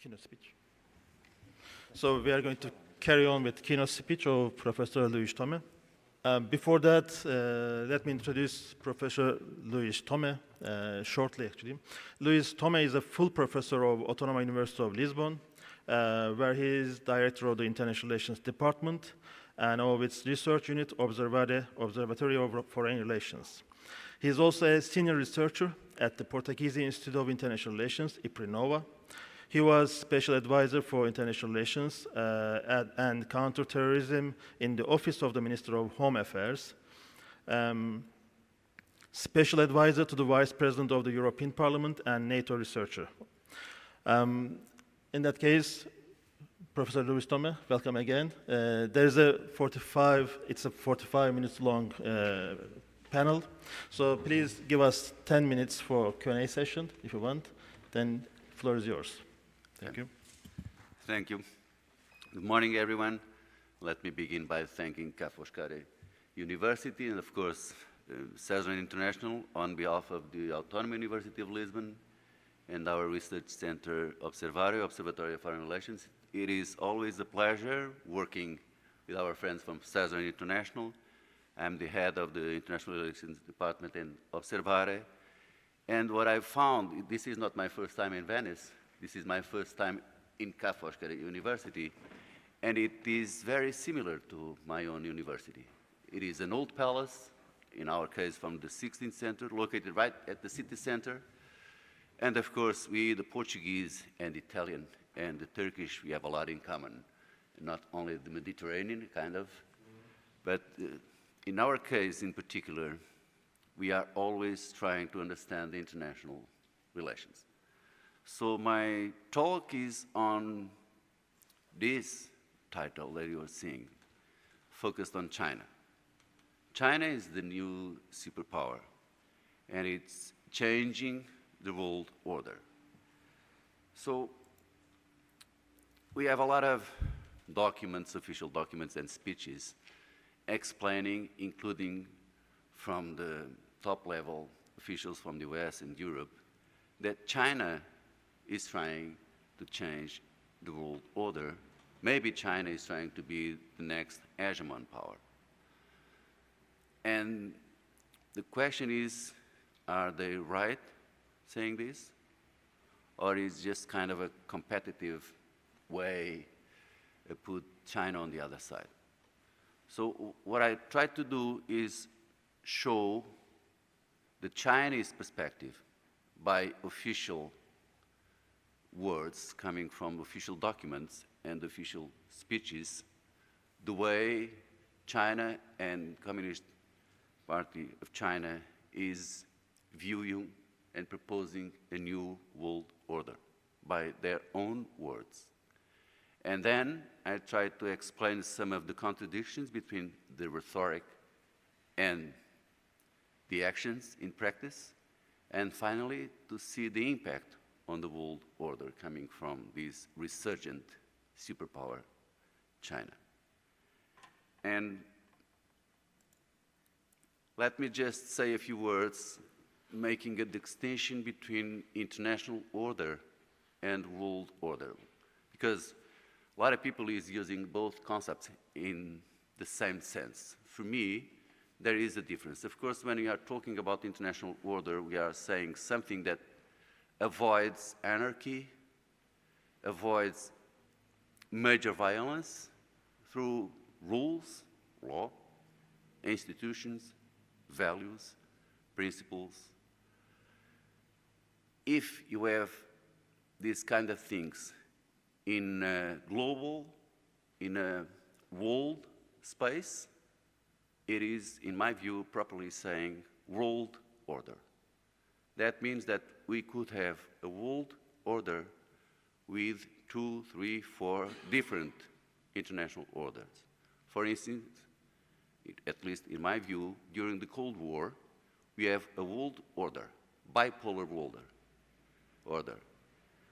keynote speech. So we are going to carry on with keynote speech of Professor Luis Tome. Before that, let me introduce Professor Luis Tome shortly, actually. Luis Tome is a full professor of Autonomous University of Lisbon, where he is director of the International Relations Department and of its research unit, Observatory of Foreign Relations. He is also a senior researcher at the Portuguese Institute of International Relations, IPRINOVA. He was special advisor for international relations and counterterrorism in the Office of the Minister of Home Affairs, special advisor to the Vice President of the European Parliament and NATO researcher. In that case, Professor Luis Tome, welcome again. It's a 45 minutes long panel. So please give us 10 minutes for Q&A session if you want. Then the floor is yours. Thank you. Thank you. Good morning, everyone. Let me begin by thanking Ca' Foscare University and, of course, CESRAN International on behalf of the Autonomous University of Lisbon and our research center, Observatory of Foreign Relations. It is always a pleasure working with our friends from CESRAN International. I'm the head of the International Relations Department in Observare. And what I've found, this is not my first time in Venice. This is my first time in Ca' Foscare University, and it is very similar to my own university. It is an old palace, in our case from the 16th century, located right at the city center. And of course, we, the Portuguese and Italian and the Turkish, we have a lot in common. Not only the Mediterranean, kind of, but in our case in particular, we are always trying to understand the international relations. So my talk is on this title that you are seeing, focused on China. China is the new superpower, and it's changing the world order. So we have a lot of documents, official documents and speeches explaining, including from the top level officials from the US and Europe, that China is trying to change the world order. Maybe China is trying to be the next hegemon power. And the question is, are they right saying this? Or is it just kind of a competitive way to put China on the other side? So what I try to do is show the Chinese perspective by official words coming from official documents and official speeches, the way China and Communist Party of China is viewing and proposing a new world order by their own words. And then I try to explain some of the contradictions between the rhetoric and the actions in practice, and finally to see the impact on the world order coming from this resurgent superpower, China. And let me just say a few words making a distinction between international order and world order, because a lot of people is using both concepts in the same sense. For me, there is a difference. Of course, when we are talking about international order, we are saying something that avoids anarchy, avoids major violence through rules, law, institutions, values, principles. If you have these kind of things in a global, in a world space, it is, in my view, properly saying world order. That means that we could have a world order with 2, 3, 4 different international orders. For instance, at least in my view, during the Cold War, we have a world order, bipolar world order,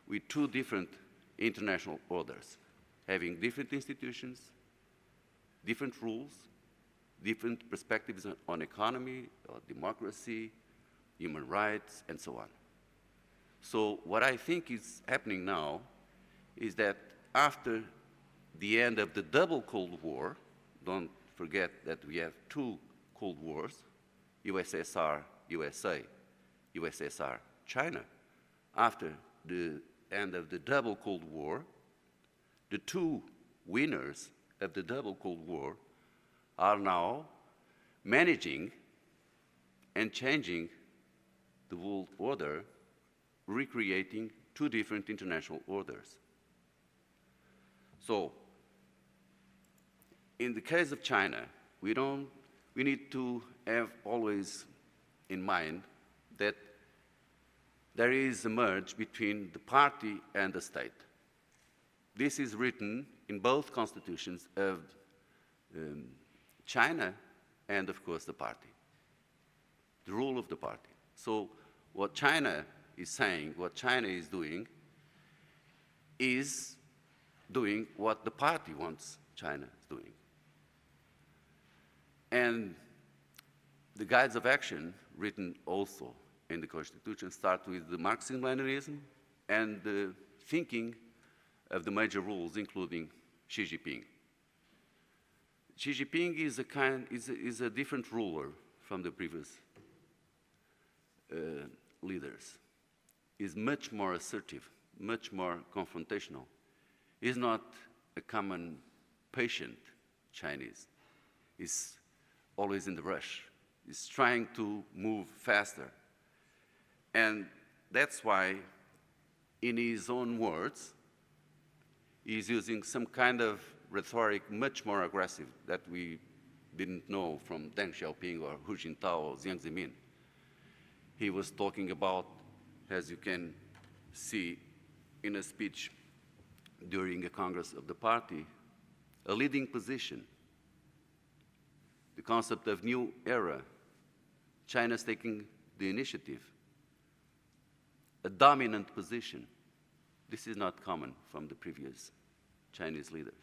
with 2 different international orders, having different institutions, different rules, different perspectives on economy, or democracy, human rights, and so on. So what I think is happening now is that after the end of the double Cold War, don't forget that we have two Cold Wars, USSR, USA, USSR, China. After the end of the double Cold War, the two winners of the double Cold War are now managing and changing the world order, recreating two different international orders. So, in the case of China, we need to have always in mind that there is a merge between the party and the state. This is written in both constitutions of China and, of course, the party, the rule of the party. So what China is saying, what China is doing what the party wants China is doing. And the guides of action, written also in the Constitution, start with the Marxism-Leninism and the thinking of the major rules, including Xi Jinping. Xi Jinping is a different ruler from the previous leaders. He's much more assertive, much more confrontational. He's not a common patient Chinese. He's always in the rush. He's trying to move faster. And that's why, in his own words, he's using some kind of rhetoric much more aggressive that we didn't know from Deng Xiaoping or Hu Jintao or Jiang Zemin. He was talking about, as you can see in a speech during a Congress of the party, a leading position, the concept of new era, China's taking the initiative, a dominant position. This is not common from the previous Chinese leaders.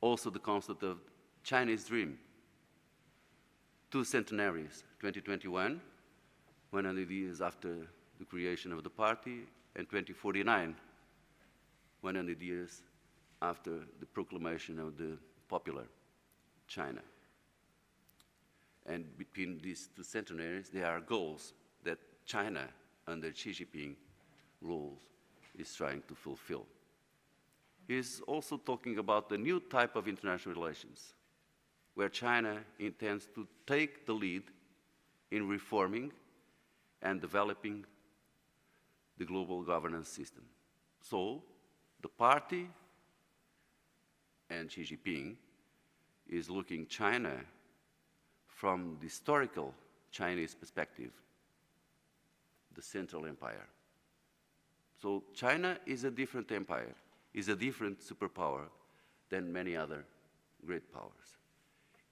Also the concept of Chinese dream, two centenaries, 2021, 100 years after the creation of the party, and 2049, 100 years after the proclamation of the popular China. And between these two centenaries, there are goals that China, under Xi Jinping rules, is trying to fulfill. He's also talking about the new type of international relations, where China intends to take the lead in reforming and developing the global governance system. So, the party and Xi Jinping is looking China from the historical Chinese perspective, the Central Empire. So China is a different empire, is a different superpower than many other great powers.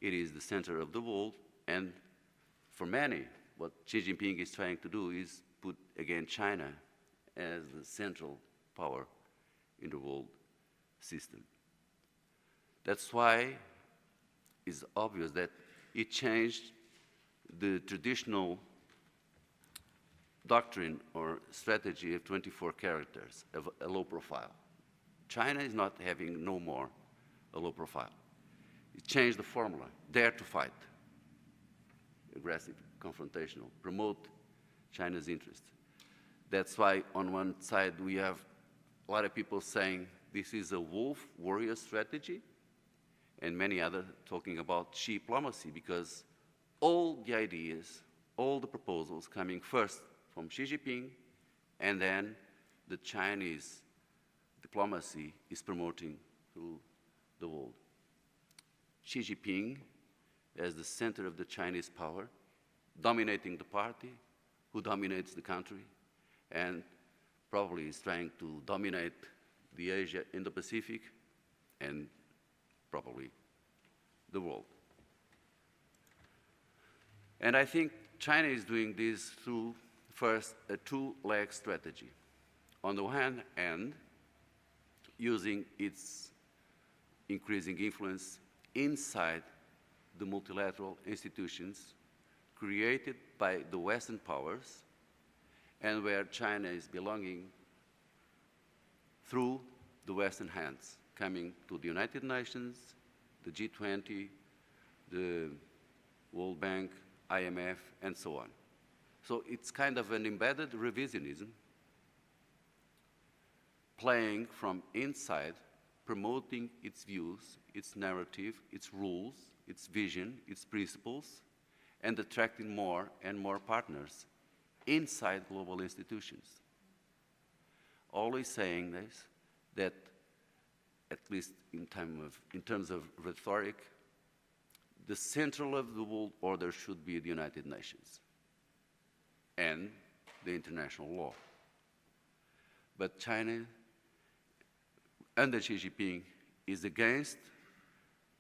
It is the center of the world, and for many, what Xi Jinping is trying to do is put again China as the central power in the world system. That's why it's obvious that it changed the traditional doctrine or strategy of 24 characters, of a low profile. China is not having no more a low profile. It changed the formula, dare to fight, aggressive, confrontational, promote China's interests. That's why on one side we have a lot of people saying this is a wolf warrior strategy, and many others talking about Xi diplomacy, because all the ideas, all the proposals coming first from Xi Jinping, and then the Chinese diplomacy is promoting through the world. Xi Jinping as the center of the Chinese power, dominating the party, who dominates the country, and probably is trying to dominate the Asia, Indo-Pacific, and probably the world. And I think China is doing this through, first, a two-leg strategy. On the one hand, using its increasing influence inside the multilateral institutions created by the Western powers, and where China is belonging through the Western hands, coming to the United Nations, the G20, the World Bank, IMF, and so on. So it's kind of an embedded revisionism, playing from inside, promoting its views, its narrative, its rules, its vision, its principles, and attracting more and more partners inside global institutions. Always saying this, that at least in terms of rhetoric, the central of the world order should be the United Nations and the international law. But China, under Xi Jinping, is against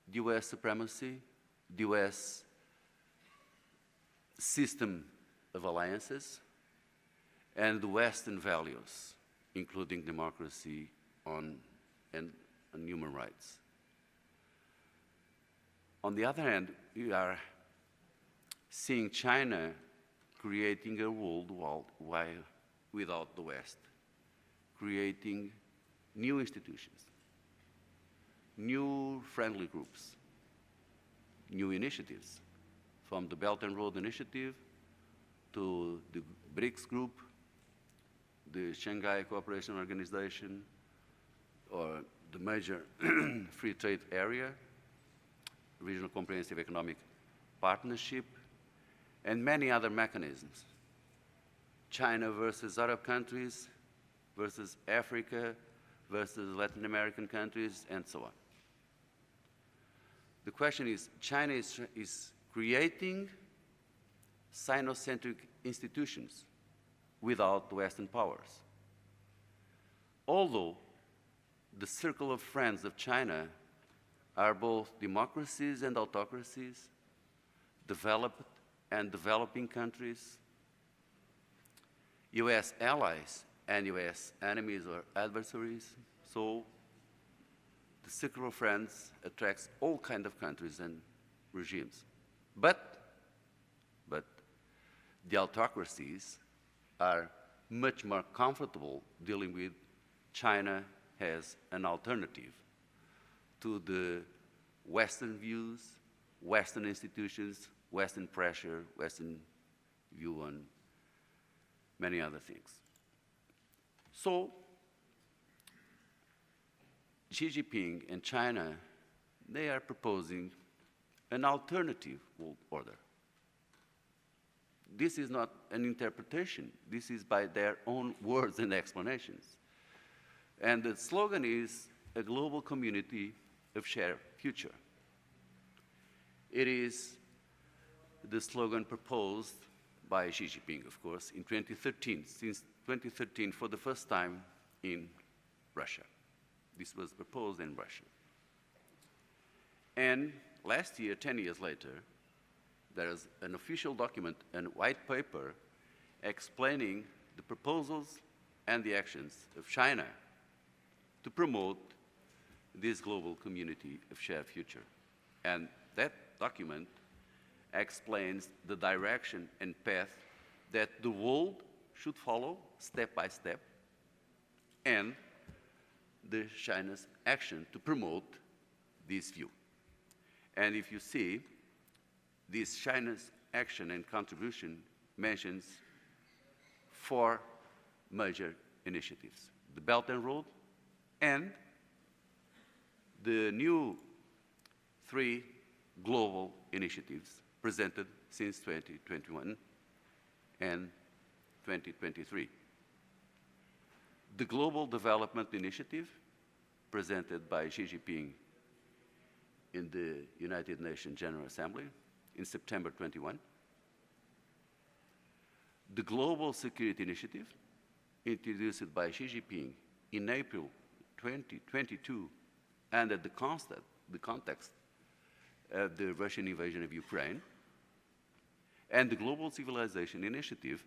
the US supremacy, the US system of alliances, and the Western values, including democracy and human rights. On the other hand, we are seeing China creating a world without the West, creating new institutions, new friendly groups, new initiatives, from the Belt and Road Initiative to the BRICS group, the Shanghai Cooperation Organization, or the major free trade area, Regional Comprehensive Economic Partnership, and many other mechanisms. China versus Arab countries, versus Africa, versus Latin American countries, and so on. The question is, China is creating Sinocentric institutions without Western powers. Although the circle of friends of China are both democracies and autocracies, developed and developing countries, US allies and US enemies or adversaries. So the circle of friends attracts all kinds of countries and regimes. But the autocracies are much more comfortable dealing with China as an alternative to the Western views, Western institutions, Western pressure, Western view on many other things. So Xi Jinping and China, they are proposing an alternative world order. This is not an interpretation. This is by their own words and explanations. And the slogan is a global community of shared future. It is the slogan proposed by Xi Jinping, of course, in 2013, since 2013 for the first time in Russia. This was proposed in Russia. And last year, 10 years later, there is an official document, a white paper, explaining the proposals and the actions of China to promote this global community of shared future. And that document explains the direction and path that the world should follow step by step, and China's action to promote this view. And if you see, this China's action and contribution mentions 4 major initiatives: the Belt and Road, and the new 3 global initiatives presented since 2021 and 2023. The Global Development Initiative, presented by Xi Jinping in the United Nations General Assembly in September 21. The Global Security Initiative, introduced by Xi Jinping in April 2022, and at the context of the Russian invasion of Ukraine, and the Global Civilization Initiative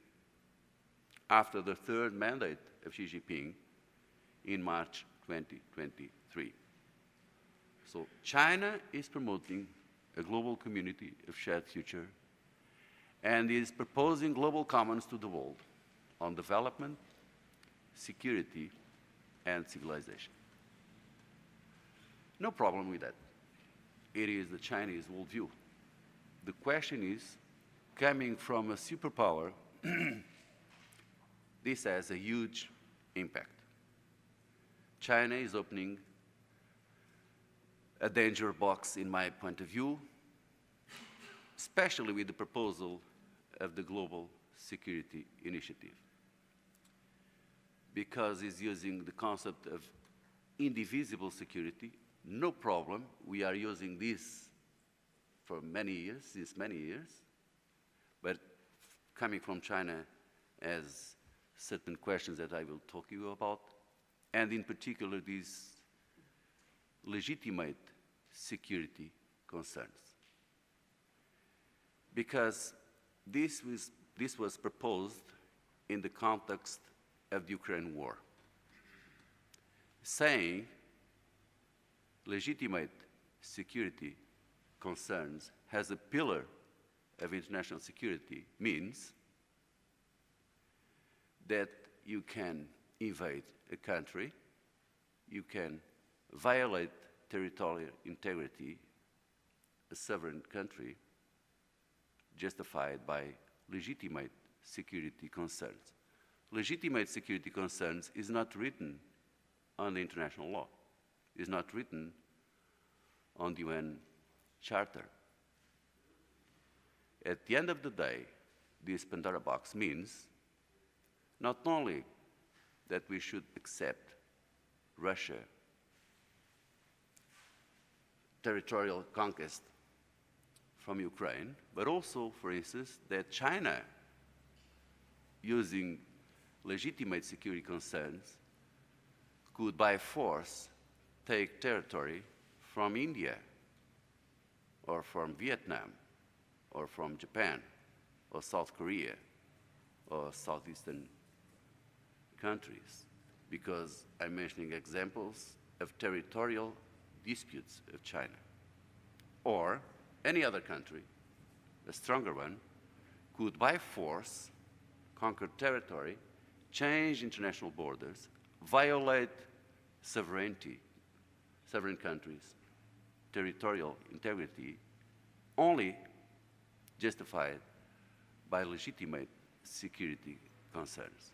after the 3rd mandate of Xi Jinping in March 2023. So China is promoting a global community of shared future and is proposing global commons to the world on development, security, and civilization. No problem with that. It is the Chinese worldview. The question is, coming from a superpower, this has a huge impact. China is opening a danger box, in my point of view, especially with the proposal of the Global Security Initiative, because it's using the concept of indivisible security. No problem, we are using this for many years, since many years, but coming from China has certain questions that I will talk to you about, and in particular these legitimate security concerns. Because this was proposed in the context of the Ukraine war, saying legitimate security concerns as a pillar of international security means that you can invade a country, you can violate territorial integrity, a sovereign country, justified by legitimate security concerns. Legitimate security concerns is not written on the international law, is not written on the UN Charter. At the end of the day, this Pandora box means not only that we should accept Russia territorial conquest from Ukraine, but also, for instance, that China, using legitimate security concerns, could by force take territory from India, or from Vietnam, or from Japan, or South Korea, or Southeastern countries, because I'm mentioning examples of territorial disputes of China. Or any other country, a stronger one, could by force conquer territory, change international borders, violate sovereignty, sovereign countries, territorial integrity, only justified by legitimate security concerns.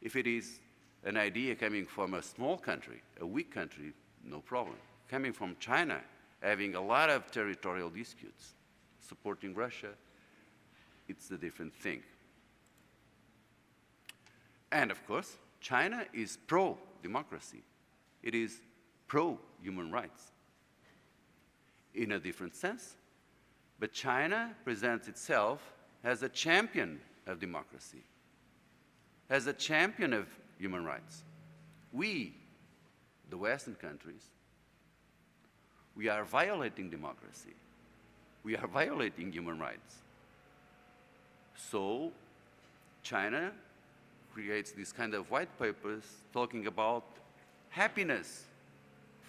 If it is an idea coming from a small country, a weak country, no problem. Coming from China, having a lot of territorial disputes, supporting Russia, it's a different thing. And of course, China is pro-democracy. It is pro-human rights in a different sense. But China presents itself as a champion of democracy, as a champion of human rights. We, the Western countries, we are violating democracy. We are violating human rights. So China creates this kind of white papers talking about happiness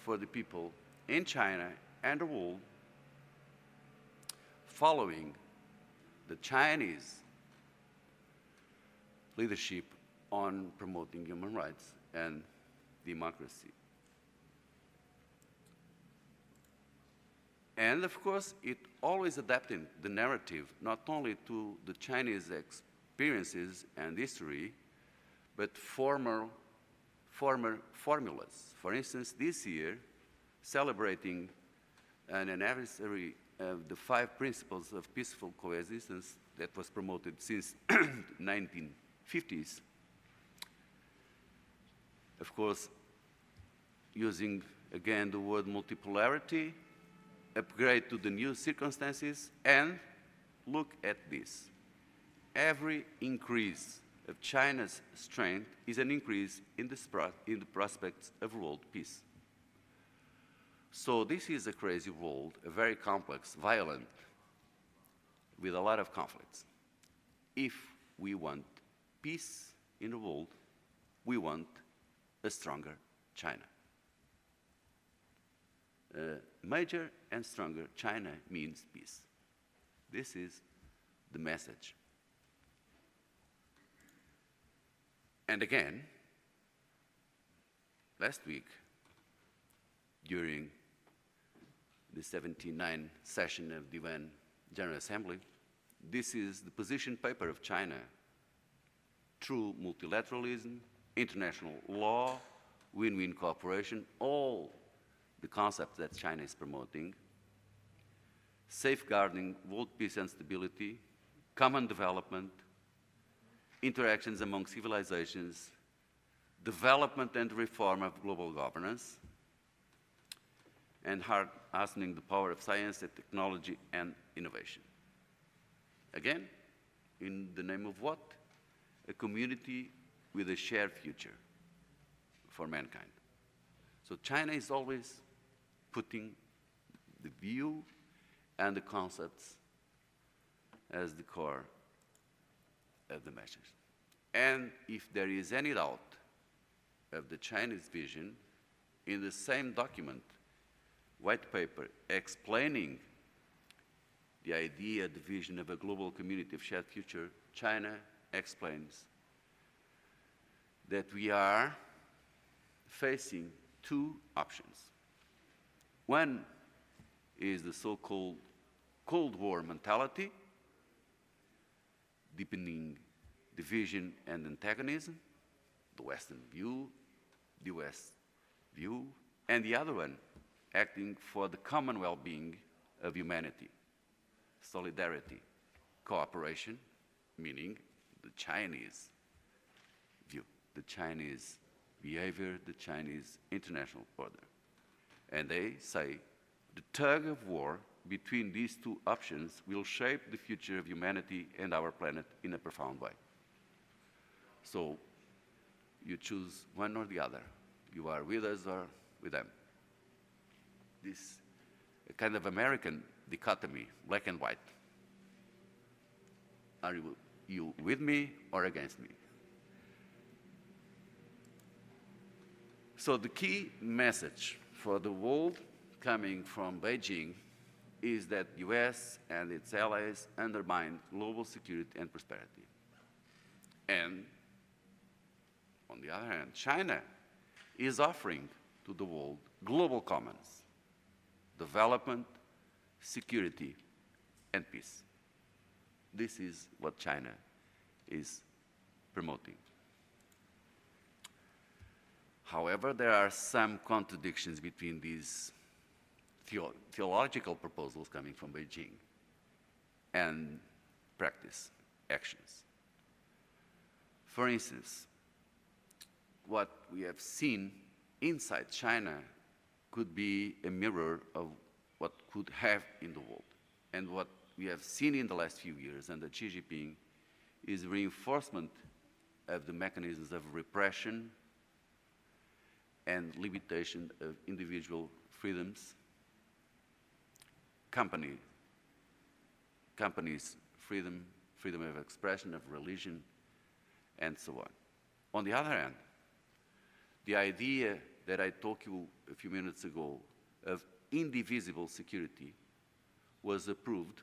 for the people in China and the world, following the Chinese leadership on promoting human rights and democracy. And of course, it always adapting the narrative, not only to the Chinese experiences and history, but former formulas. For instance, this year, celebrating an anniversary of the 5 principles of peaceful coexistence that was promoted since 1950s, of course, using again the word multipolarity, upgrade to the new circumstances, and look at this. Every increase of China's strength is an increase in the prospects of world peace. So this is a crazy world, a very complex, violent, with a lot of conflicts. If we want peace in the world, we want a stronger China. Major and stronger China means peace. This is the message. And again, last week, during the 79th session of the UN General Assembly. This is the position paper of China. True multilateralism, international law, win-win cooperation, all the concepts that China is promoting, safeguarding world peace and stability, common development, interactions among civilizations, development and reform of global governance, and harnessing the power of science and technology and innovation. Again, in the name of what? A community with a shared future for mankind. So China is always putting the view and the concepts as the core of the message. And if there is any doubt of the Chinese vision, in the same document, white paper, explaining the idea, the vision of a global community of shared future, China explains that we are facing two options. One is the so-called Cold War mentality, deepening division and antagonism, the Western view, the US view, and the other one, acting for the common well-being of humanity, solidarity, cooperation, meaning the Chinese view, the Chinese behavior, the Chinese international order. And they say the tug of war between these two options will shape the future of humanity and our planet in a profound way. So you choose one or the other. You are with us or with them. This kind of American dichotomy, black and white. Are you with me or against me? So the key message for the world coming from Beijing is that US and its allies undermine global security and prosperity. And on the other hand, China is offering to the world global commons, development, security, and peace. This is what China is promoting. However, there are some contradictions between these theological proposals coming from Beijing and practice, actions. For instance, what we have seen inside China could be a mirror of what could have in the world. And what we have seen in the last few years under Xi Jinping is reinforcement of the mechanisms of repression and limitation of individual freedoms, companies' freedom of expression, of religion, and so on. On the other hand, the idea that I talked to you a few minutes ago of indivisible security was approved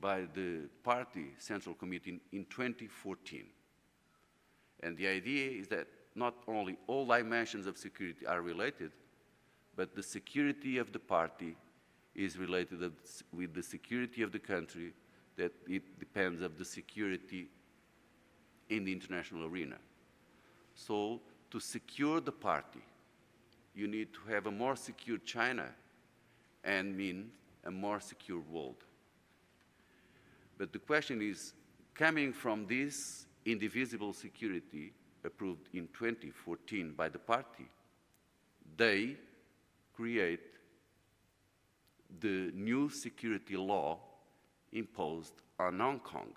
by the Party Central Committee in 2014. And the idea is that not only all dimensions of security are related, but the security of the party is related with the security of the country, that it depends on the security in the international arena. So to secure the party, you need to have a more secure China and mean a more secure world. But the question is, coming from this indivisible security approved in 2014 by the party, they create the new security law imposed on Hong Kong,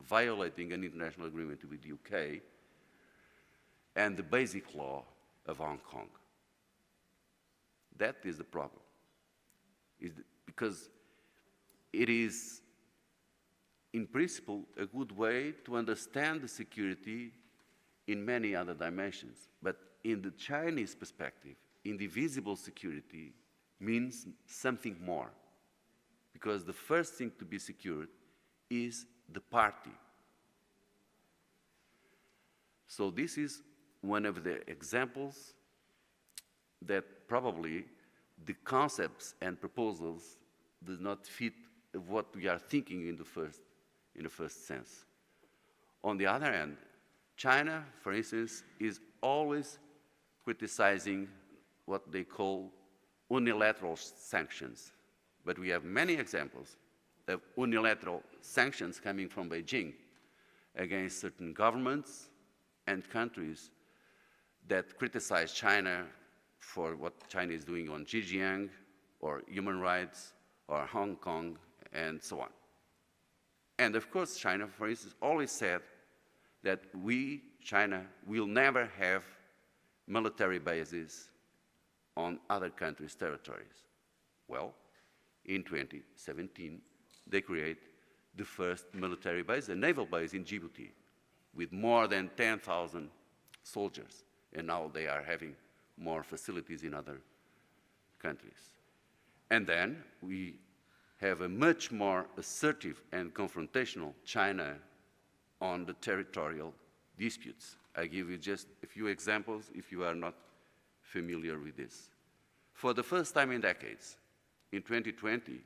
violating an international agreement with the UK and the basic law of Hong Kong. That is the problem, because it is, in principle, a good way to understand the security in many other dimensions. But in the Chinese perspective, indivisible security means something more, because the first thing to be secured is the party. So this is one of the examples that probably the concepts and proposals do not fit what we are thinking in the first sense. On the other hand, China, for instance, is always criticizing what they call unilateral sanctions. But we have many examples of unilateral sanctions coming from Beijing against certain governments and countries that criticize China for what China is doing on Xinjiang, or human rights, or Hong Kong, and so on. And of course, China, for instance, always said that we, China, will never have military bases on other countries' territories. Well, in 2017, they create the first military base, a naval base in Djibouti, with more than 10,000 soldiers. And now they are having more facilities in other countries. And then we have a much more assertive and confrontational China on the territorial disputes. I give you just a few examples if you are not familiar with this. For the first time in decades, in 2020,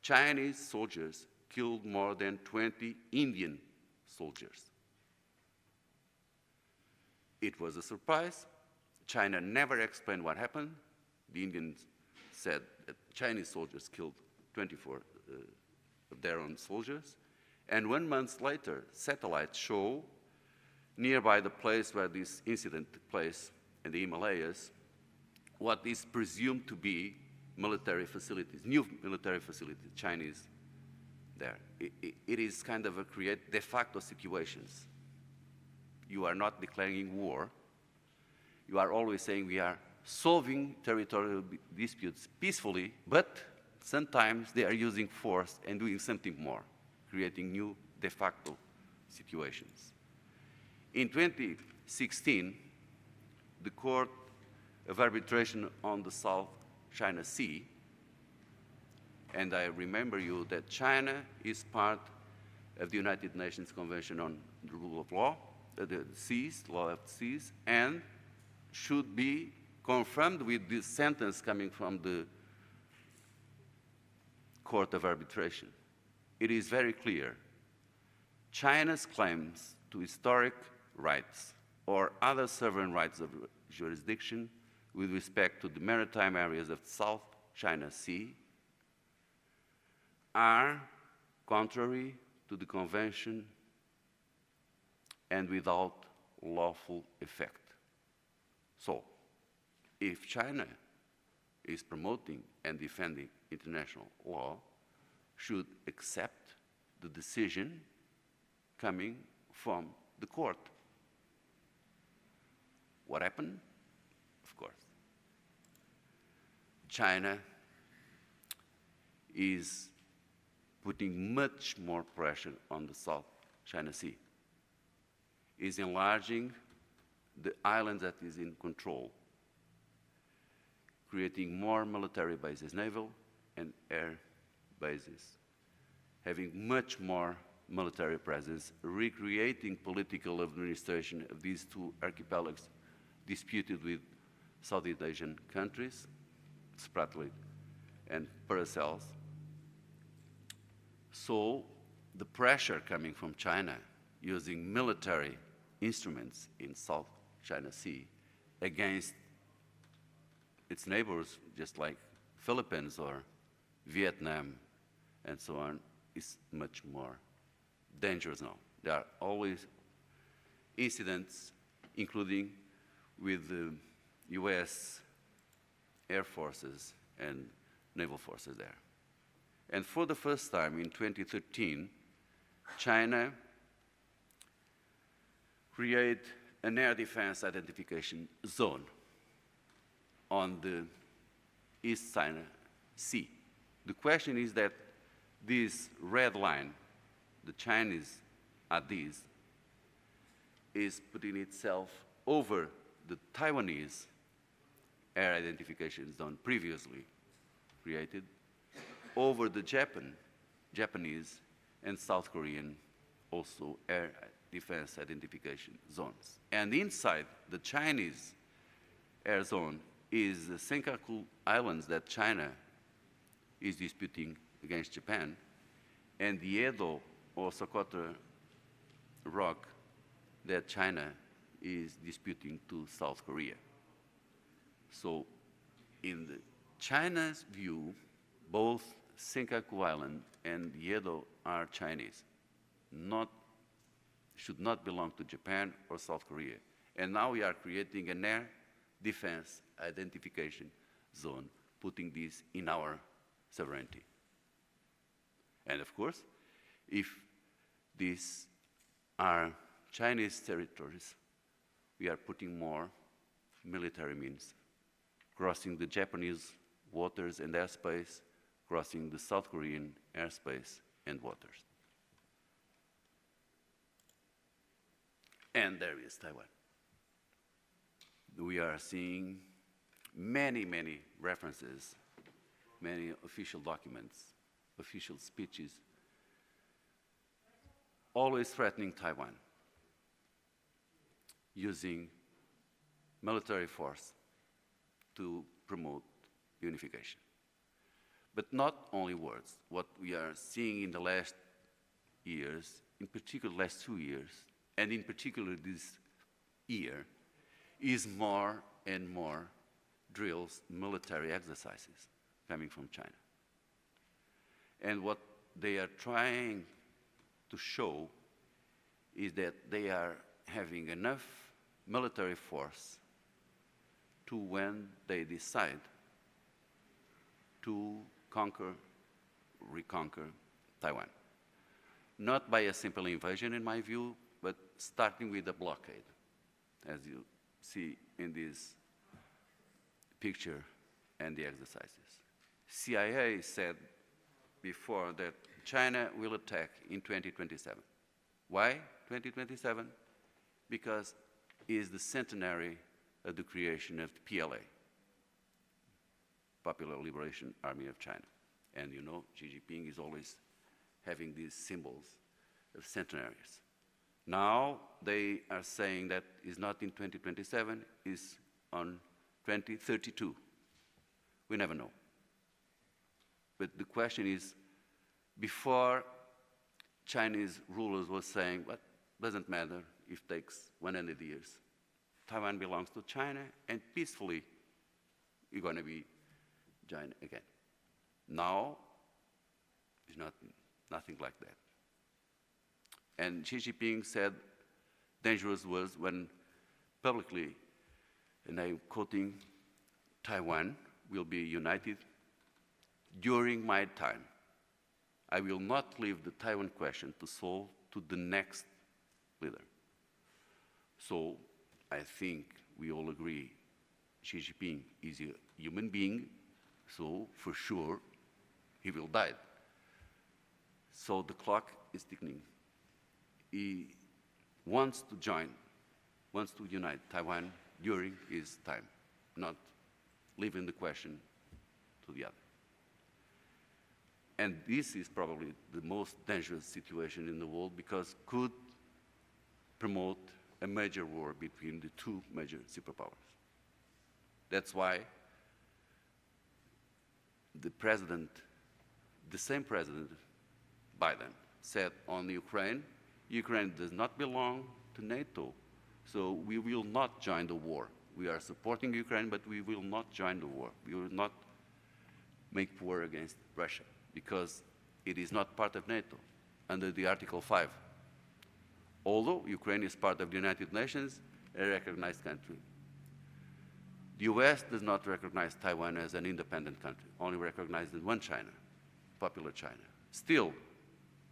Chinese soldiers killed more than 20 Indian soldiers. It was a surprise. China never explained what happened. The Indians said that Chinese soldiers killed 24 of their own soldiers. And 1 month later, satellites show nearby the place where this incident took place in the Himalayas, what is presumed to be military facilities, new military facilities, Chinese there. It is kind of a create de facto situations. You are not declaring war. You are always saying we are solving territorial disputes peacefully, but sometimes they are using force and doing something more, creating new de facto situations. In 2016, the Court of Arbitration on the South China Sea, and I remember you that China is part of the United Nations Convention on the Rule of Law, the seas, law of the seas, and should be confirmed with this sentence coming from the Court of Arbitration. It is very clear. China's claims to historic rights or other sovereign rights of jurisdiction with respect to the maritime areas of the South China Sea are contrary to the Convention and without lawful effect. So, if China is promoting and defending international law, should accept the decision coming from the court. What happened? Of course, China is putting much more pressure on the South China Sea, is enlarging the island that is in control, creating more military bases, naval and air bases, having much more military presence, recreating political administration of these two archipelagos disputed with Southeast Asian countries, Spratly and Paracels. So the pressure coming from China using military instruments in South China Sea against its neighbors, just like Philippines or Vietnam and so on, is much more dangerous now. There are always incidents, including with the US air forces and naval forces there. And for the first time in 2013, China created an air defense identification zone on the East China Sea. The question is that this red line, the Chinese at these, is putting itself over the Taiwanese air identification zone previously created, over the Japanese and South Korean also air defense identification zones. And inside the Chinese air zone is the Senkaku Islands that China is disputing against Japan, and the Edo or Socotra rock that China is disputing to South Korea. So in China's view, both Senkaku Island and the Edo are Chinese, should not belong to Japan or South Korea. And now we are creating an air defense identification zone, putting this in our sovereignty. And of course, if these are Chinese territories, we are putting more military means, crossing the Japanese waters and airspace, crossing the South Korean airspace and waters. And there is Taiwan. We are seeing many, many references, many official documents, official speeches, always threatening Taiwan, using military force to promote unification. But not only words. What we are seeing in the last years, in particular last 2 years, and in particular this year, is more and more drills, military exercises coming from China. And what they are trying to show is that they are having enough military force to, when they decide to conquer, reconquer Taiwan. Not by a simple invasion, in my view, but starting with a blockade, as you see in this picture and the exercises. CIA said before that China will attack in 2027. Why 2027? Because it is the centenary of the creation of the PLA, Popular Liberation Army of China. And you know, Xi Jinping is always having these symbols of centenaries. Now they are saying that it's not in 2027, it's on 2032. We never know. But the question is, before Chinese rulers were saying, well, doesn't matter if it takes 100 years. Taiwan belongs to China, and peacefully, you're going to be joined again. Now, it's nothing like that. And Xi Jinping said dangerous words when publicly, and I'm quoting, Taiwan will be united during my time. I will not leave the Taiwan question to solve to the next leader. So I think we all agree Xi Jinping is a human being, so for sure he will die. So the clock is ticking. He wants to join, wants to unite Taiwan during his time, not leaving the question to the other. And this is probably the most dangerous situation in the world because could promote a major war between the two major superpowers. That's why the same president, Biden, said on Ukraine, Ukraine does not belong to NATO, so we will not join the war. We are supporting Ukraine, but we will not join the war. We will not make war against Russia because it is not part of NATO under the Article 5. Although Ukraine is part of the United Nations, a recognized country. The US does not recognize Taiwan as an independent country, only recognizes one China, Popular China. Still,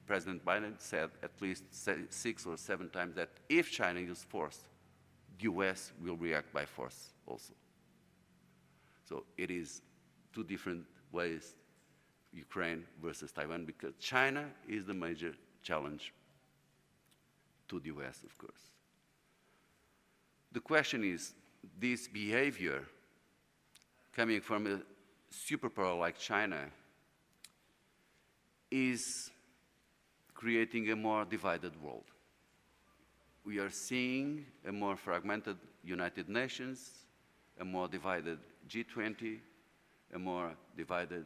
President Biden said at least 6 or 7 times that if China uses force, the US will react by force also. So it is 2 different ways, Ukraine versus Taiwan, because China is the major challenge to the US, of course. The question is, this behavior coming from a superpower like China is creating a more divided world. We are seeing a more fragmented United Nations, a more divided G20, a more divided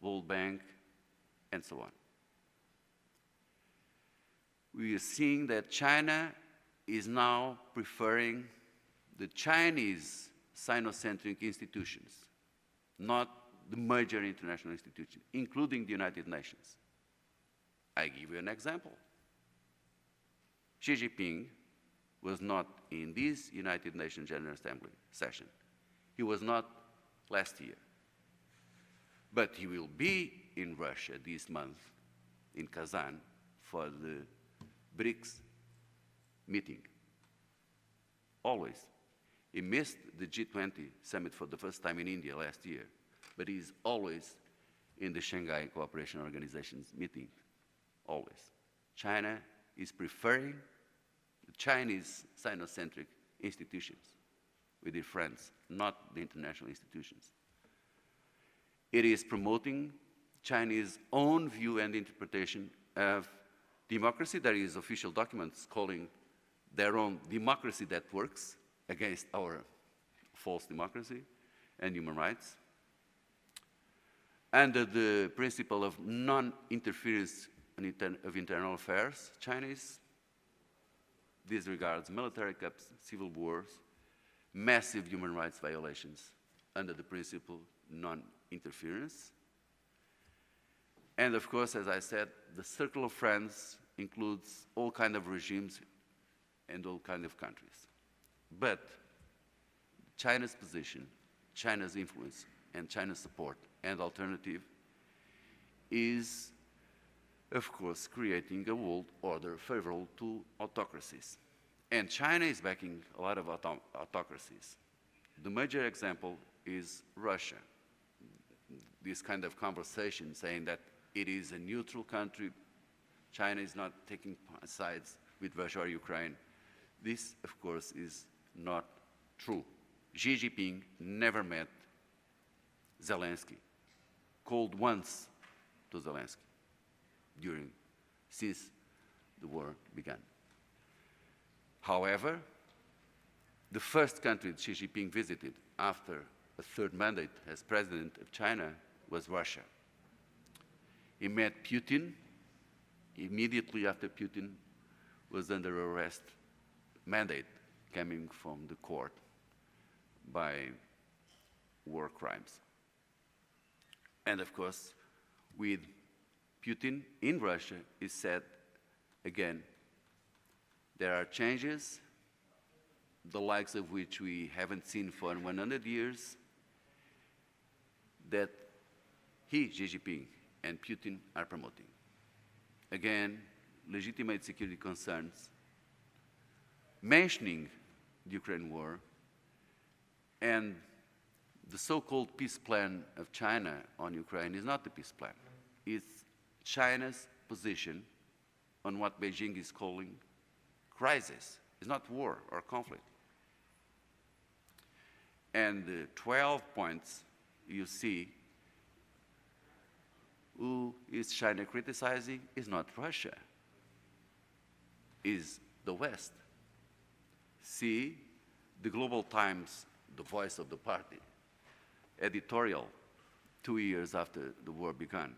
World Bank, and so on. We are seeing that China is now preferring the Chinese Sinocentric institutions, not the major international institutions, including the United Nations. I give you an example. Xi Jinping was not in this United Nations General Assembly session. He was not last year. But he will be in Russia this month, in Kazan, for the BRICS meeting. Always. He missed the G20 summit for the first time in India last year, but he's always in the Shanghai Cooperation Organization's meeting. Always. China is preferring the Chinese Sinocentric institutions with their friends, not the international institutions. It is promoting Chinese own view and interpretation of democracy. There is official documents calling their own democracy that works against our false democracy and human rights. Under the principle of non-interference of internal affairs, China disregards military coups, civil wars, massive human rights violations under the principle non-interference. And of course, as I said, the circle of friends includes all kinds of regimes and all kinds of countries. But China's position, China's influence, and China's support and alternative is, of course, creating a world order favorable to autocracies. And China is backing a lot of autocracies. The major example is Russia. This kind of conversation saying that it is a neutral country, China is not taking sides with Russia or Ukraine. This, of course, is not true. Xi Jinping never met Zelensky, called once to Zelensky since the war began. However, the first country that Xi Jinping visited after a third mandate as president of China was Russia. He met Putin immediately after Putin was under arrest, mandate coming from the court by war crimes. And of course, with Putin in Russia, he said again, there are changes, the likes of which we haven't seen for 100 years, that he, Xi Jinping, and Putin are promoting. Again, legitimate security concerns, mentioning the Ukraine war, and the so-called peace plan of China on Ukraine is not the peace plan. It's China's position on what Beijing is calling crisis. It's not war or conflict. And the 12 points you see, who is China criticizing is not Russia, is the West. See the Global Times, the voice of the party, editorial 2 years after the war began.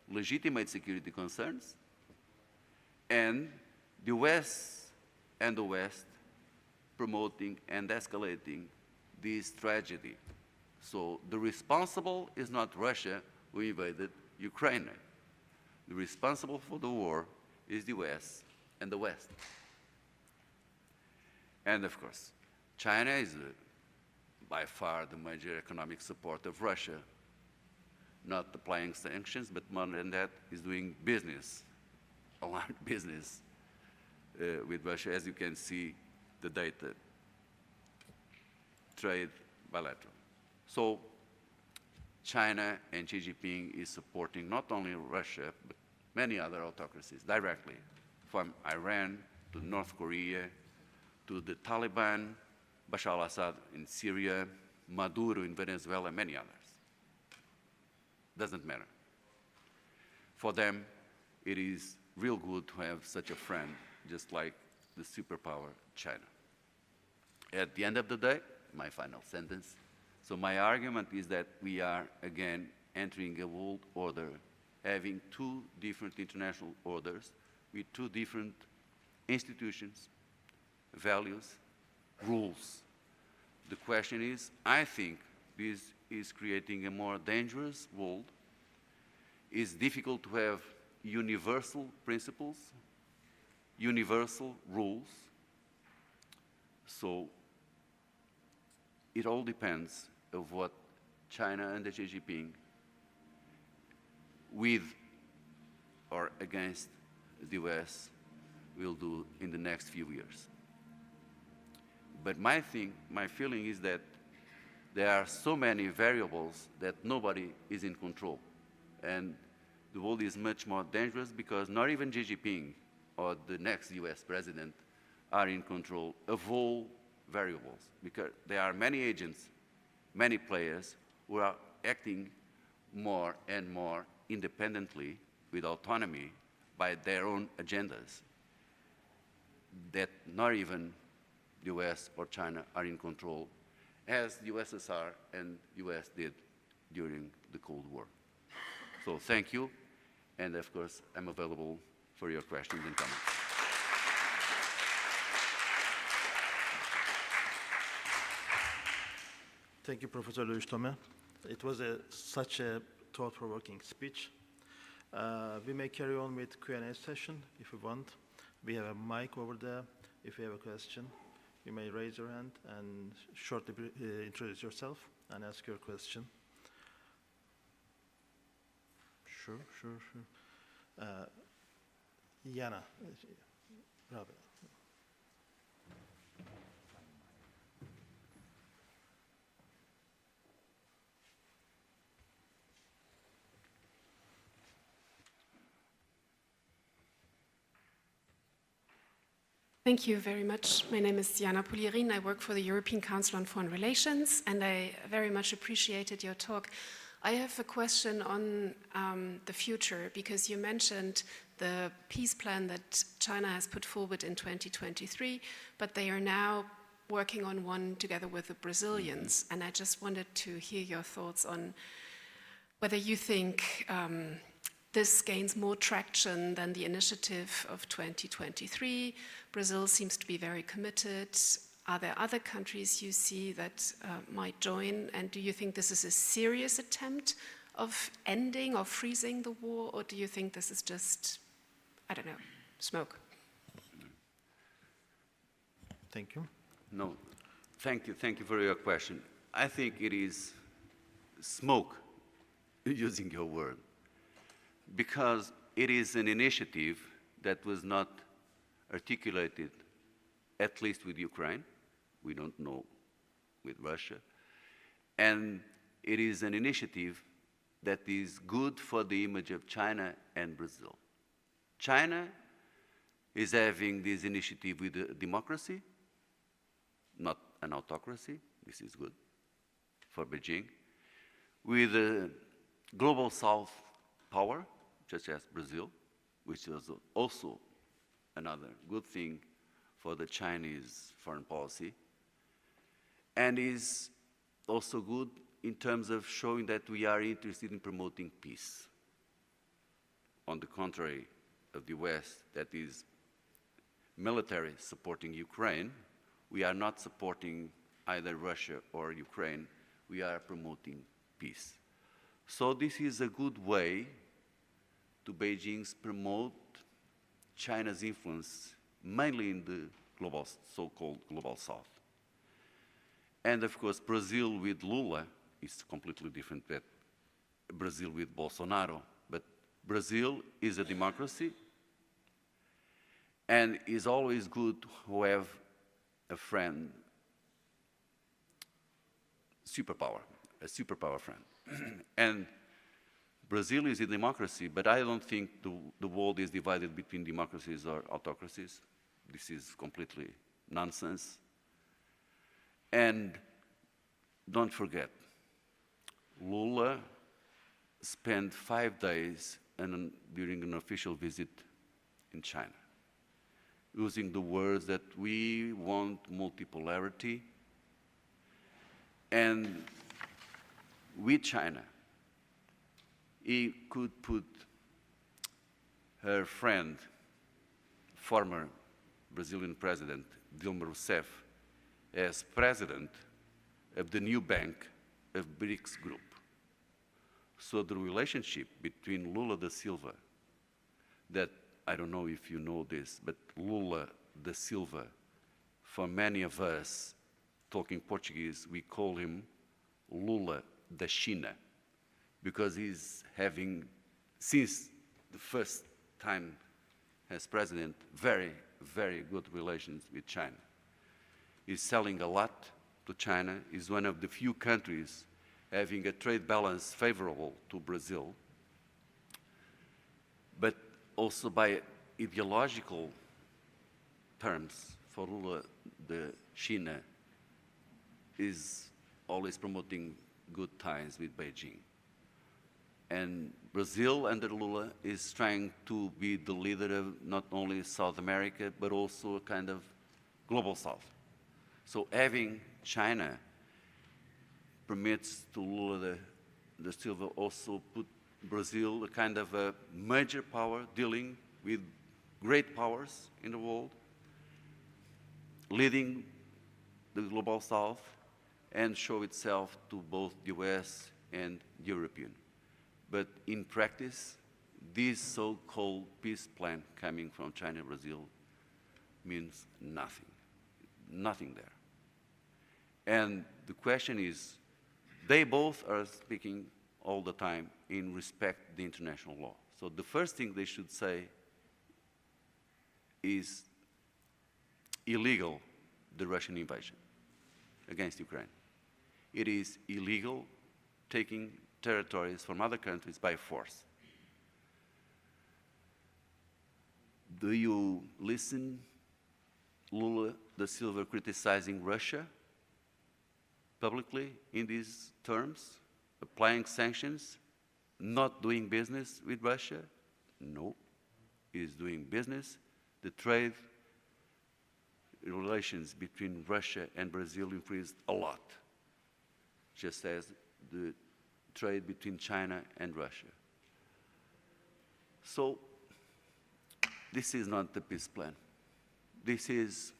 Legitimate security concerns, and the West promoting and escalating this tragedy. So the responsible is not Russia who invaded Ukraine. The responsible for the war is the US and the West. And of course, China is by far the major economic support of Russia, not applying sanctions, but more than that, is doing business, a lot of business with Russia, as you can see the data, trade bilateral. So China and Xi Jinping is supporting not only Russia, but many other autocracies directly, from Iran to North Korea, to the Taliban, Bashar al-Assad in Syria, Maduro in Venezuela, and many others. Doesn't matter. For them, it is real good to have such a friend, just like the superpower China. At the end of the day, my final sentence. So my argument is that we are, again, entering a world order, having two different international orders with two different institutions, values, rules. The question is, I think this is creating a more dangerous world. It's difficult to have universal principles, universal rules. So it all depends on what China and Xi Jinping, with or against the US, will do in the next few years. But my feeling is that there are so many variables that nobody is in control. And the world is much more dangerous because not even Xi Jinping or the next US president are in control of all variables, because there are many agents, many players who are acting more and more independently with autonomy by their own agendas that not even the US or China are in control, as the USSR and US did during the Cold War. So thank you, and of course, I'm available for your questions and comments. Thank you, Professor Luis Tome. It was such a thought-provoking speech. We may carry on with Q&A session if you want. We have a mic over there. If you have a question, you may raise your hand and shortly introduce yourself and ask your question. Sure. Yana, Robert. Thank you very much. My name is Jana Pulierin. I work for the European Council on Foreign Relations, and I very much appreciated your talk. I have a question on the future, because you mentioned the peace plan that China has put forward in 2023, but they are now working on one together with the Brazilians, and I just wanted to hear your thoughts on whether you think this gains more traction than the initiative of 2023. Brazil seems to be very committed. Are there other countries you see that might join? And do you think this is a serious attempt of ending or freezing the war? Or do you think this is just, I don't know, smoke? Thank you. No, thank you for your question. I think it is smoke, using your word, because it is an initiative that was not articulated, at least with Ukraine. We don't know with Russia. And it is an initiative that is good for the image of China and Brazil. China is having this initiative with a democracy, not an autocracy. This is good for Beijing. With a global South power, such as Brazil, which is also another good thing for the Chinese foreign policy, and is also good in terms of showing that we are interested in promoting peace. On the contrary of the West, that is military supporting Ukraine, we are not supporting either Russia or Ukraine. We are promoting peace. So this is a good way to Beijing's promote China's influence, mainly in the global, so-called global South. And of course, Brazil with Lula is completely different than Brazil with Bolsonaro. But Brazil is a democracy, and is always good to have a friend, a superpower friend. And Brazil is a democracy, but I don't think the world is divided between democracies or autocracies. This is completely nonsense. And don't forget, Lula spent 5 days during an official visit in China, using the words that we want multipolarity, And with China, he could put her friend, former Brazilian president, Dilma Rousseff, as president of the new bank of BRICS group. So the relationship between Lula da Silva, that I don't know if you know this, but Lula da Silva, for many of us talking Portuguese, we call him Lula da China, because he's having, since the first time as president, very, very good relations with China. He's selling a lot to China. He's one of the few countries having a trade balance favorable to Brazil, but also by ideological terms, for Lula da China is always promoting good ties with Beijing. And Brazil, under Lula, is trying to be the leader of not only South America, but also a kind of global South. So having China permits to Lula da Silva also put Brazil a kind of a major power dealing with great powers in the world, leading the global South, and show itself to both the US and European. But in practice, this so-called peace plan coming from China and Brazil means nothing, nothing there. And the question is, they both are speaking all the time in respect the international law. So the first thing they should say is illegal, the Russian invasion against Ukraine. It is illegal taking territories from other countries by force. Do you listen, Lula da Silva criticizing Russia publicly in these terms, applying sanctions, not doing business with Russia? No, he is doing business. The trade relations between Russia and Brazil increased a lot, just as the trade between China and Russia. So this is not the peace plan. This is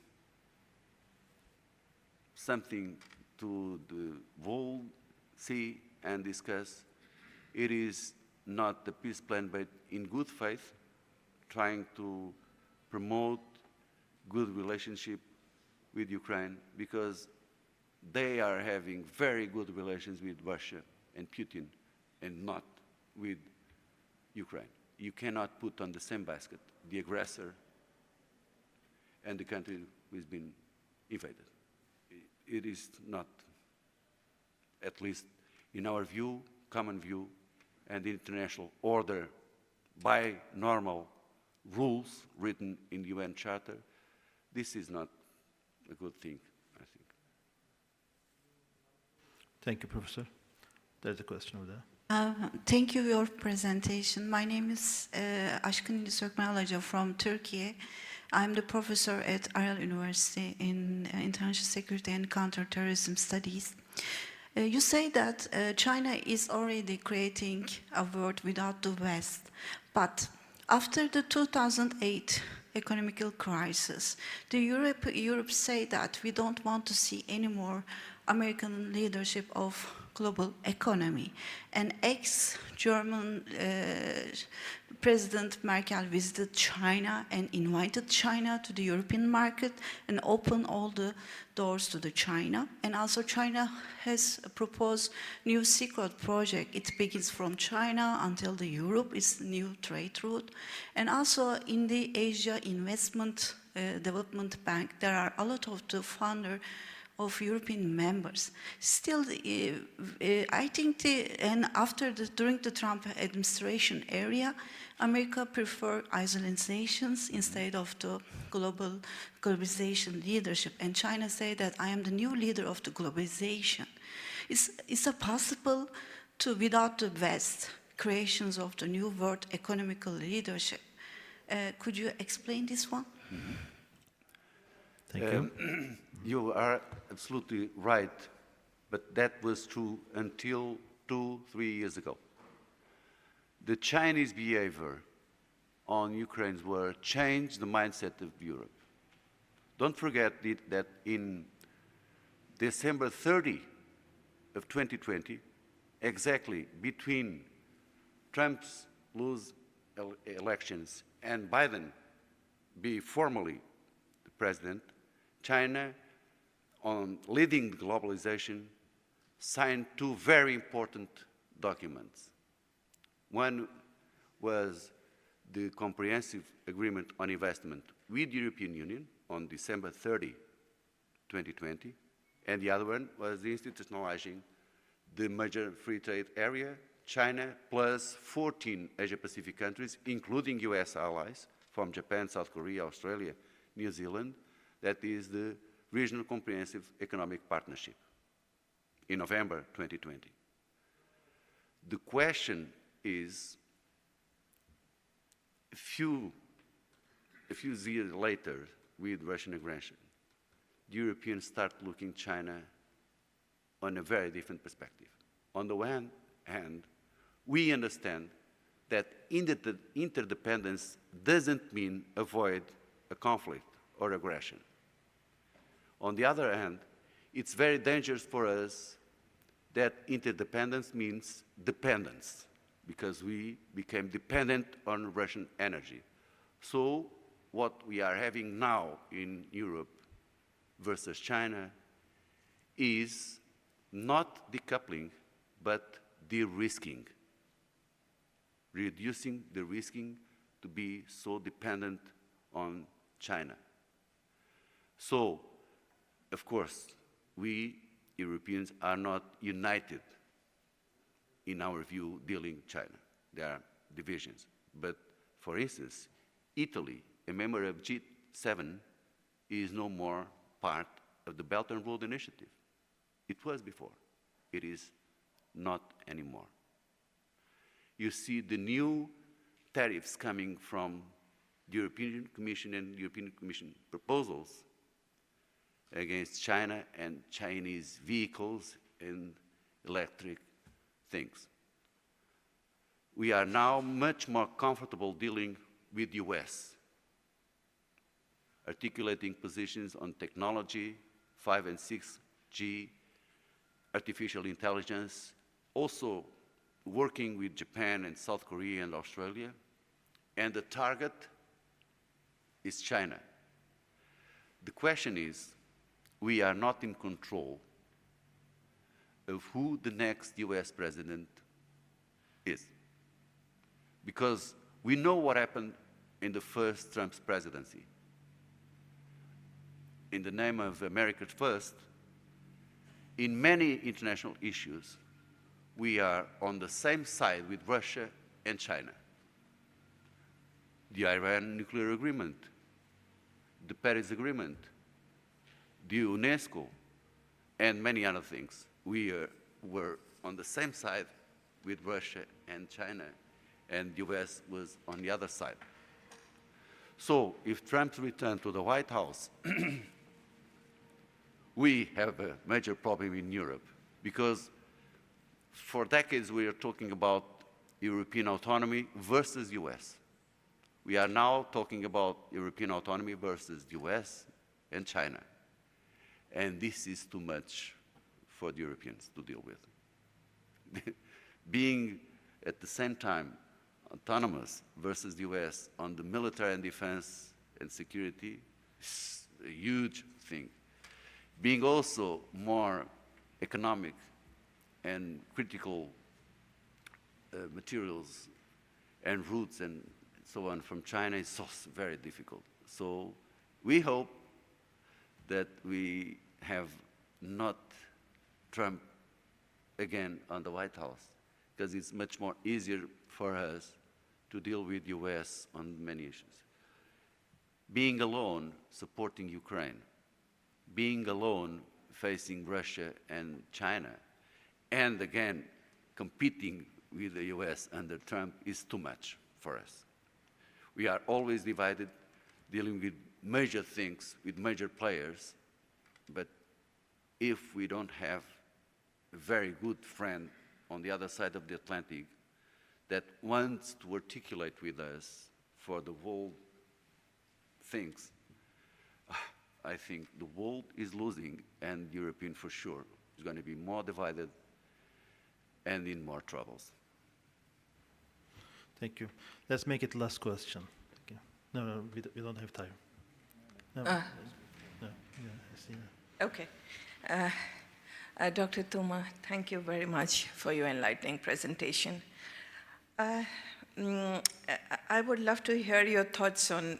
something to the world see and discuss. It is not the peace plan, but in good faith, trying to promote good relationship with Ukraine, because they are having very good relations with Russia and Putin, and not with Ukraine. You cannot put on the same basket the aggressor and the country who has been invaded. It is not, at least in our view, common view, and the international order by normal rules written in the UN Charter. This is not a good thing, I think. Thank you, Professor. There's a question over there. Thank you for your presentation. My name is Aşkın Sökmen Hoca from Turkey. I'm the professor at Aral University in International Security and Counterterrorism Studies. You say that China is already creating a world without the West, but after the 2008 economical crisis, Europe say that we don't want to see any more American leadership of global economy. And ex-German President Merkel visited China and invited China to the European market and opened all the doors to the China. And also China has proposed new secret project. It begins from China until the Europe is new trade route. And also in the Asia Investment Development Bank, there are a lot of the funder of European members. Still, I think during the Trump administration area, America prefer isolations instead of the globalization leadership. And China say that I am the new leader of the globalization. Is it possible to, without the West, creations of the new world economical leadership? Could you explain this one? Thank you. You are absolutely right, but that was true until 2-3 years ago. The Chinese behavior on Ukraine's war changed the mindset of Europe. Don't forget that in December 30 of 2020, exactly between Trump's lose elections and Biden be formally the president, China, on leading globalization, signed two very important documents. One was the Comprehensive Agreement on Investment with the European Union on December 30, 2020, and the other one was institutionalizing the major free trade area, China plus 14 Asia-Pacific countries, including US allies from Japan, South Korea, Australia, New Zealand. That is the Regional Comprehensive Economic Partnership in November 2020. The question is, a few years later, with Russian aggression, the Europeans start looking China on a very different perspective. On the one hand, we understand that interdependence doesn't mean avoid a conflict or aggression. On the other hand, it's very dangerous for us that interdependence means dependence, because we became dependent on Russian energy. So what we are having now in Europe versus China is not decoupling, but de-risking, reducing the risking to be so dependent on China. So, of course, we Europeans are not united in our view dealing with China. There are divisions. But, for instance, Italy, a member of G7, is no more part of the Belt and Road Initiative. It was before. It is not anymore. You see the new tariffs coming from the European Commission and European Commission proposals against China and Chinese vehicles and electric things. We are now much more comfortable dealing with the US, articulating positions on technology, 5 and 6G, artificial intelligence, also working with Japan and South Korea and Australia, and the target is China. The question is, we are not in control of who the next US president is. Because we know what happened in the first Trump's presidency. In the name of America First, in many international issues, we are on the same side with Russia and China. The Iran nuclear agreement, the Paris Agreement, the UNESCO, and many other things. We were on the same side with Russia and China, and the US was on the other side. So if Trump returns to the White House, we have a major problem in Europe, because for decades we are talking about European autonomy versus US. We are now talking about European autonomy versus US and China. And this is too much for the Europeans to deal with. Being at the same time autonomous versus the US on the military and defense and security is a huge thing. Being also more economic and critical materials and routes and so on from China is also very difficult. So we hope that we have not Trump again on the White House, because it's much more easier for us to deal with the US on many issues. Being alone, supporting Ukraine, being alone, facing Russia and China, and again, competing with the US under Trump is too much for us. We are always divided, dealing with major things, with major players, but if we don't have a very good friend on the other side of the Atlantic that wants to articulate with us for the world things. I think the world is losing, and European for sure is going to be more divided and in more troubles. Thank you. Let's make it last question. Okay. No, we don't have time. No, no, yeah, I see. Okay. Dr. Tome, thank you very much for your enlightening presentation. I would love to hear your thoughts on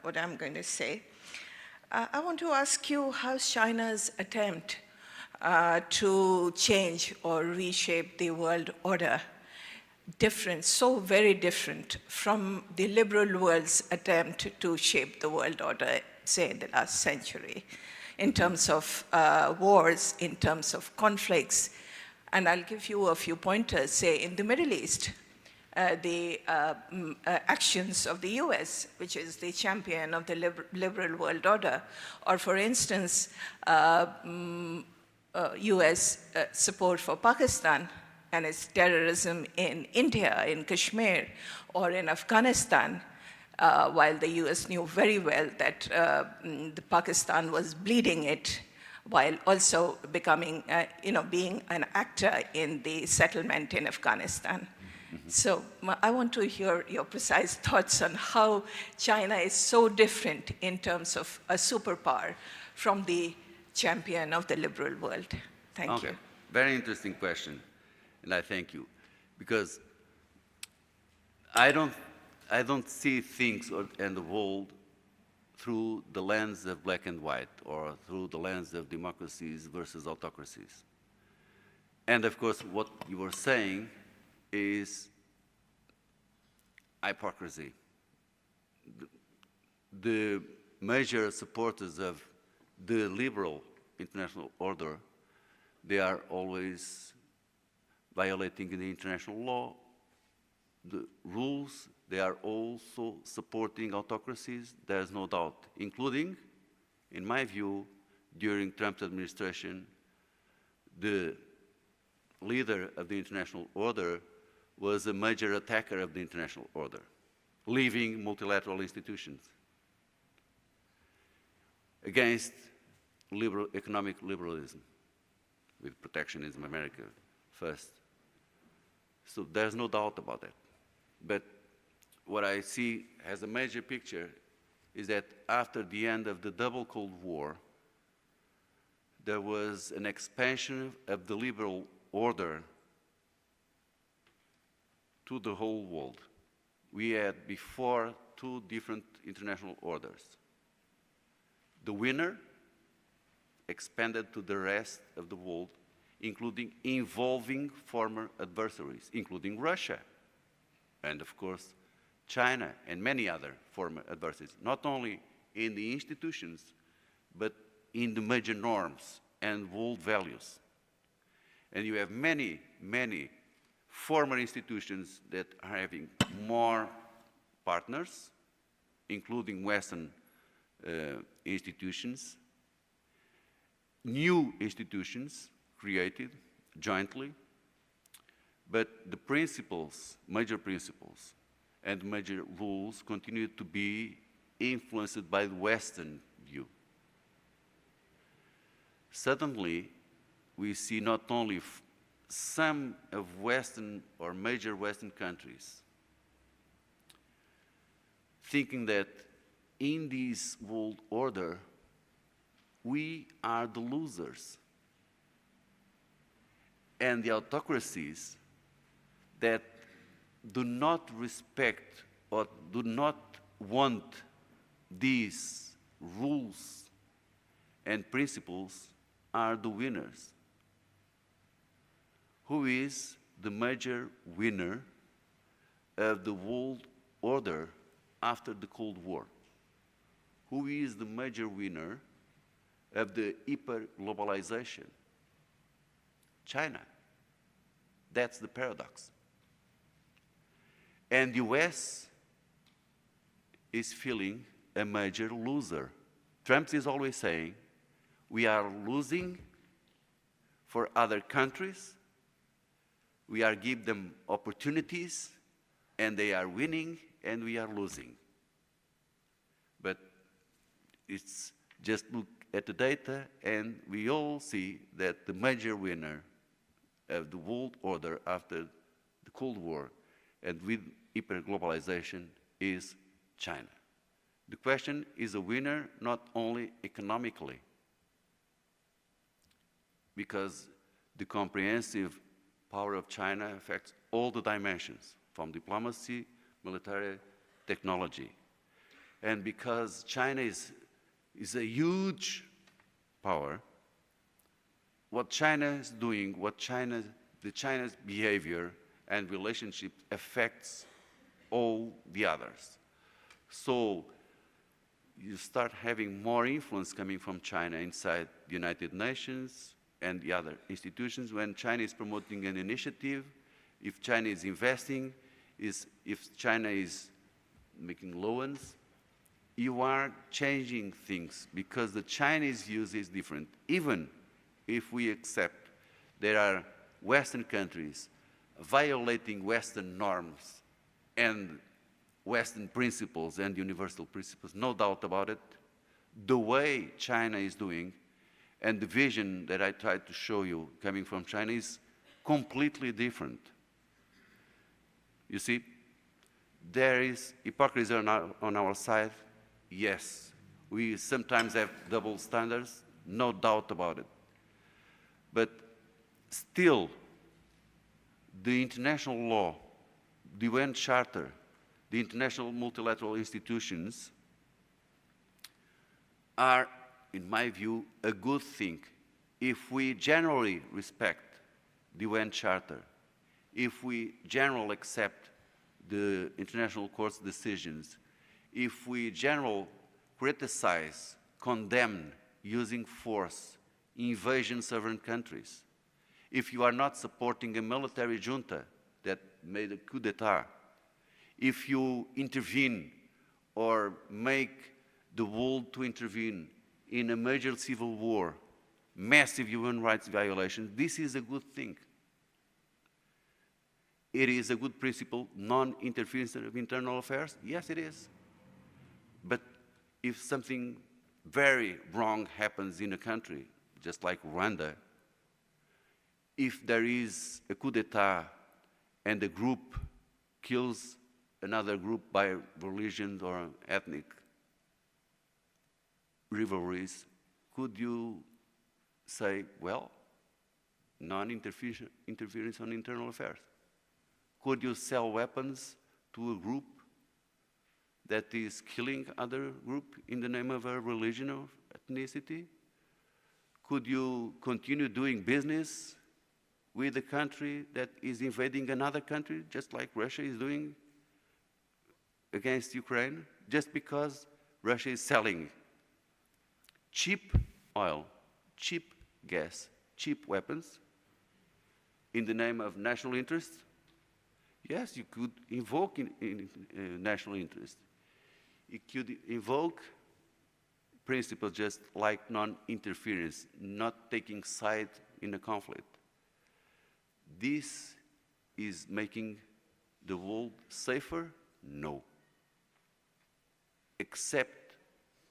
what I'm going to say. I want to ask you how China's attempt to change or reshape the world order different, so very different from the liberal world's attempt to shape the world order, say, in the last century, in terms of wars, in terms of conflicts. And I'll give you a few pointers. Say, in the Middle East, the actions of the US, which is the champion of the liberal world order, or for instance, US support for Pakistan and its terrorism in India, in Kashmir, or in Afghanistan, while the US knew very well that the Pakistan was bleeding it, while also becoming, being an actor in the settlement in Afghanistan. So I want to hear your precise thoughts on how China is so different in terms of a superpower from the champion of the liberal world. Thank you. Very interesting question, and I thank you, because I don't see things and the world through the lens of black and white or through the lens of democracies versus autocracies. And of course, what you were saying is hypocrisy. The major supporters of the liberal international order, they are always violating the international law, the rules. They are also supporting autocracies, there's no doubt, including, in my view, during Trump's administration, the leader of the international order was a major attacker of the international order, leaving multilateral institutions against economic liberalism, with protectionism, America first. So there's no doubt about that. But what I see as a major picture is that after the end of the double Cold War, there was an expansion of the liberal order to the whole world. We had before two different international orders. The winner expanded to the rest of the world, including involving former adversaries, including Russia, and of course, China and many other former adversaries, not only in the institutions, but in the major norms and world values. And you have many, many former institutions that are having more partners, including Western institutions, new institutions created jointly, but the principles, major principles, and major rules continue to be influenced by the Western view. Suddenly, we see not only some of Western or major Western countries thinking that in this world order, we are the losers. And the autocracies that do not respect or do not want these rules and principles are the winners. Who is the major winner of the world order after the Cold War? Who is the major winner of the hyper-globalization? China. That's the paradox. And the US is feeling a major loser. Trump is always saying, we are losing for other countries. We are giving them opportunities, and they are winning, and we are losing. But it's just look at the data, and we all see that the major winner of the world order after the Cold War and with hyperglobalization is China. The question is a winner not only economically, because the comprehensive power of China affects all the dimensions, from diplomacy, military, technology. And because China is a huge power, what China is doing, the China's behavior and relationship affects all the others. So you start having more influence coming from China inside the United Nations and the other institutions when China is promoting an initiative, if China is investing, if China is making loans, you are changing things because the Chinese views is different. Even if we accept there are Western countries violating Western norms and Western principles and universal principles, no doubt about it, the way China is doing and the vision that I tried to show you coming from China is completely different. You see, there is hypocrisy on our side. Yes, we sometimes have double standards, no doubt about it. But still, the international law, the UN Charter, the international multilateral institutions are, in my view, a good thing. If we generally respect the UN Charter, if we generally accept the International Court's decisions, if we generally criticize, condemn, using force, invasion sovereign countries, if you are not supporting a military junta that made a coup d'etat, if you intervene or make the world to intervene in a major civil war, massive human rights violations, this is a good thing. It is a good principle, non-interference of internal affairs? Yes, it is. But if something very wrong happens in a country, just like Rwanda, if there is a coup d'etat and a group kills another group by religion or ethnic rivalries, could you say, well, non-interference on internal affairs? Could you sell weapons to a group that is killing other group in the name of a religion or ethnicity? Could you continue doing business with a country that is invading another country, just like Russia is doing against Ukraine, just because Russia is selling cheap oil, cheap gas, cheap weapons in the name of national interest? Yes, you could invoke national interest. You could invoke principles just like non-interference, not taking side in a conflict. This is making the world safer? No. Except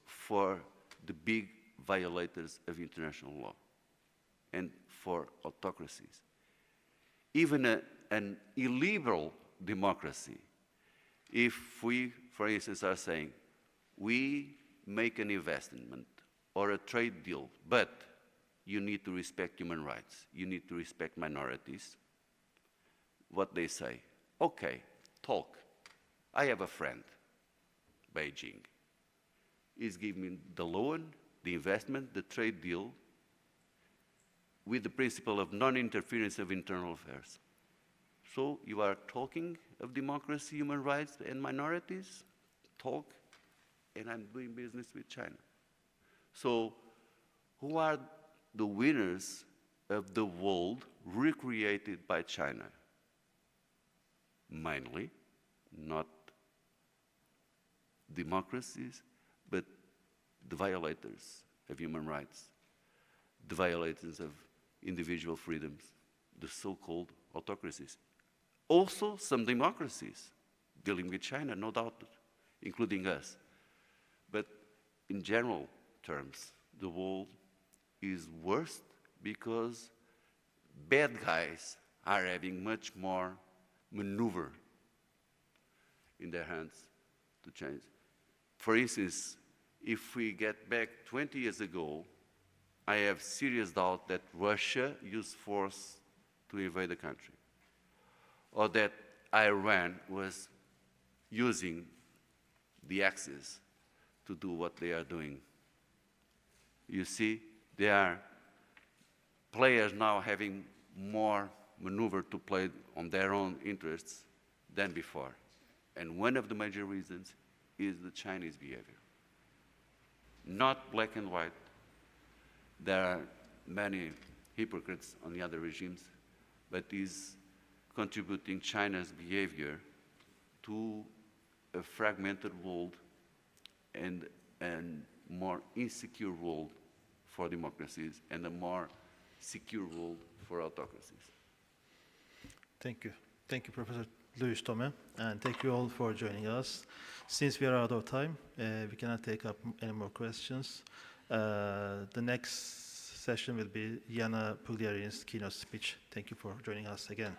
for the big violators of international law and for autocracies. Even an illiberal democracy, if we, for instance, are saying, we make an investment or a trade deal, but you need to respect human rights, you need to respect minorities, what they say, okay, talk. I have a friend, Beijing. He's giving me the loan, the investment, the trade deal, with the principle of non-interference of internal affairs. So you are talking of democracy, human rights, and minorities? Talk, and I'm doing business with China. So who are the winners of the world recreated by China? Mainly, not democracies, but the violators of human rights, the violators of individual freedoms, the so-called autocracies. Also, some democracies dealing with China, no doubt, including us. But in general terms, the world is worse because bad guys are having much more maneuver in their hands to change. For instance, if we get back 20 years ago, I have serious doubt that Russia used force to invade the country, or that Iran was using the Axis to do what they are doing. You see, there are players now having more maneuver to play on their own interests than before. And one of the major reasons is the Chinese behavior. Not black and white. There are many hypocrites on the other regimes, but is contributing China's behavior to a fragmented world and a more insecure world for democracies and a more secure world for autocracies. Thank you. Thank you, Professor Luis Tome, and thank you all for joining us. Since we are out of time, we cannot take up any more questions. The next session will be Yana Pugliarini's keynote speech. Thank you for joining us again.